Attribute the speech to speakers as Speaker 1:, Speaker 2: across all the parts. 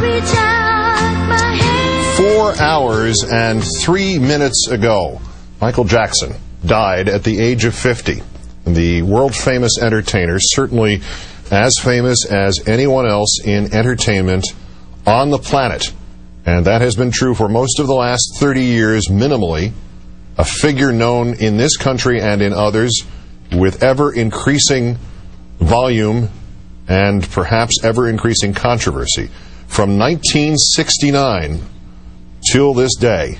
Speaker 1: reach out my hand.
Speaker 2: 4 hours and 3 minutes ago, Michael Jackson died at the age of 50. The world-famous entertainer, certainly as famous as anyone else in entertainment on the planet. And that has been true for most of the last 30 years, minimally. A figure known in this country and in others with ever-increasing volume and perhaps ever-increasing controversy. From 1969 till this day,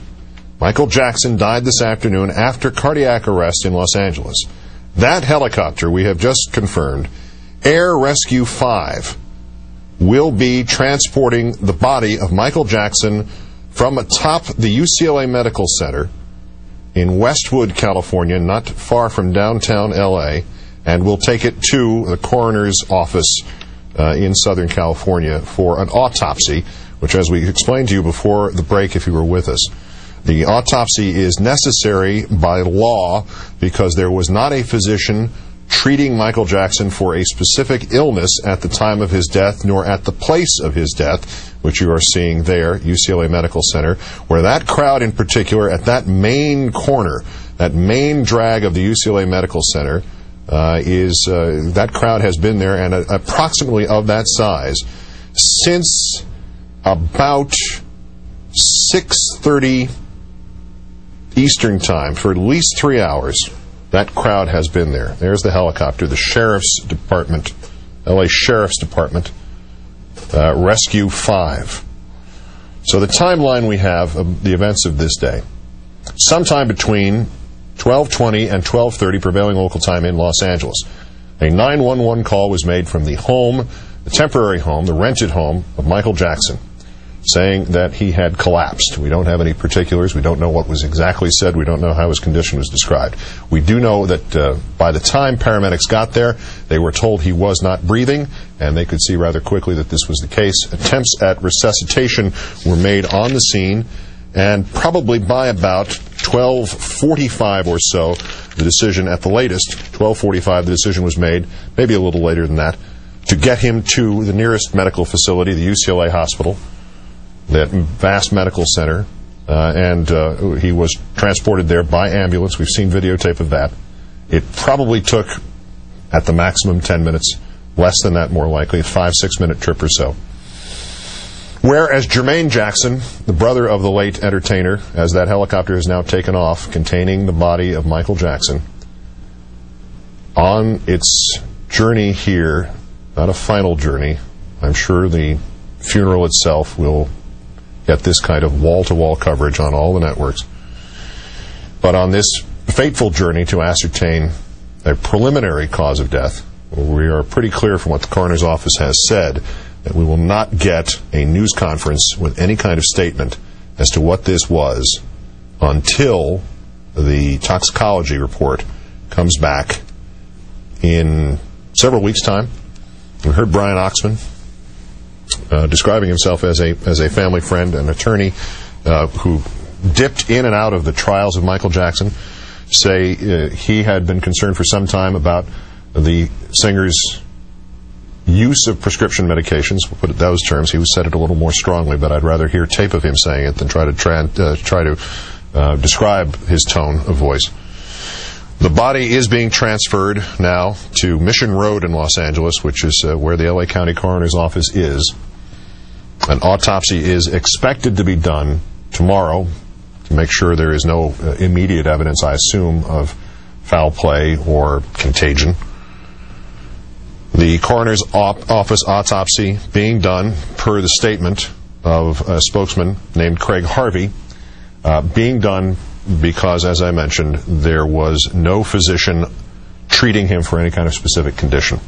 Speaker 2: Michael Jackson died this afternoon after cardiac arrest in Los Angeles. That helicopter, we have just confirmed, Air Rescue 5, will be transporting the body of Michael Jackson from atop the UCLA Medical Center in Westwood, California, not far from downtown L.A., and will take it to the coroner's office in Southern California for an autopsy, which, as we explained to you before the break, if you were with us, the autopsy is necessary by law because there was not a physician treating Michael Jackson for a specific illness at the time of his death, nor at the place of his death, which you are seeing there, UCLA Medical Center, where that crowd in particular, at that main corner, that main drag of the UCLA Medical Center, that crowd has been there, and approximately of that size, since about 6:30 Eastern Time, for at least 3 hours. That crowd has been there. There's the helicopter, the Sheriff's Department, LA Sheriff's Department, Rescue 5. So the timeline we have of the events of this day, sometime between 12:20 and 12:30 prevailing local time in Los Angeles, a 911 call was made from the home, the temporary home, the rented home of Michael Jackson, saying that he had collapsed. We don't have any particulars. We don't know what was exactly said. We don't know how his condition was described. We do know that by the time paramedics got there, they were told he was not breathing, and they could see rather quickly that this was the case. Attempts at resuscitation were made on the scene, and probably by about 12:45 or so, the decision at the latest, 12:45, the decision was made, maybe a little later than that, to get him to the nearest medical facility, the UCLA hospital, that vast medical center, and he was transported there by ambulance. We've seen videotape of that. It probably took, at the maximum, 10 minutes, less than that more likely, a 5-6 minute trip or so. Whereas Jermaine Jackson, the brother of the late entertainer, as that helicopter has now taken off, containing the body of Michael Jackson, on its journey here, not a final journey, I'm sure the funeral itself will get this kind of wall-to-wall coverage on all the networks. But on this fateful journey to ascertain a preliminary cause of death, we are pretty clear from what the coroner's office has said that we will not get a news conference with any kind of statement as to what this was until the toxicology report comes back in several weeks' time. We heard Brian Oxman describing himself as a family friend, an attorney who dipped in and out of the trials of Michael Jackson, say he had been concerned for some time about the singer's use of prescription medications. We'll put it those terms. He said it a little more strongly, but I'd rather hear tape of him saying it than try to describe his tone of voice. The body is being transferred now to Mission Road in Los Angeles, which is where the LA County Coroner's Office is. An autopsy is expected to be done tomorrow to make sure there is no immediate evidence, I assume, of foul play or contagion. The coroner's office autopsy being done, per the statement of a spokesman named Craig Harvey, being done because, as I mentioned, there was no physician treating him for any kind of specific condition.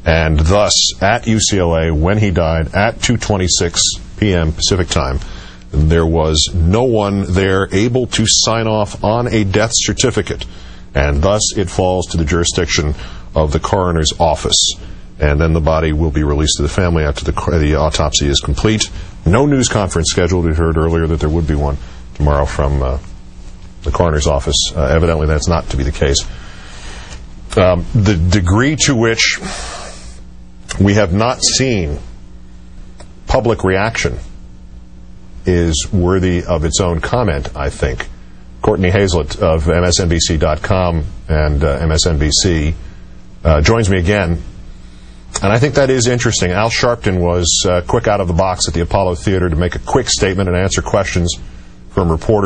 Speaker 2: And thus, at UCLA, when he died, at 2:26 p.m. Pacific time, there was no one there able to sign off on a death certificate. And thus, it falls to the jurisdiction of the coroner's office. And then the body will be released to the family after the autopsy is complete. No news conference scheduled. We heard earlier that there would be one tomorrow from the coroner's office. Evidently, that's not to be the case. The degree to which we have not seen public reaction is worthy of its own comment, I think. Courtney Hazlett of MSNBC.com and MSNBC joins me again. And I think that is interesting. Al Sharpton was quick out of the box at the Apollo Theater to make a quick statement and answer questions from reporters.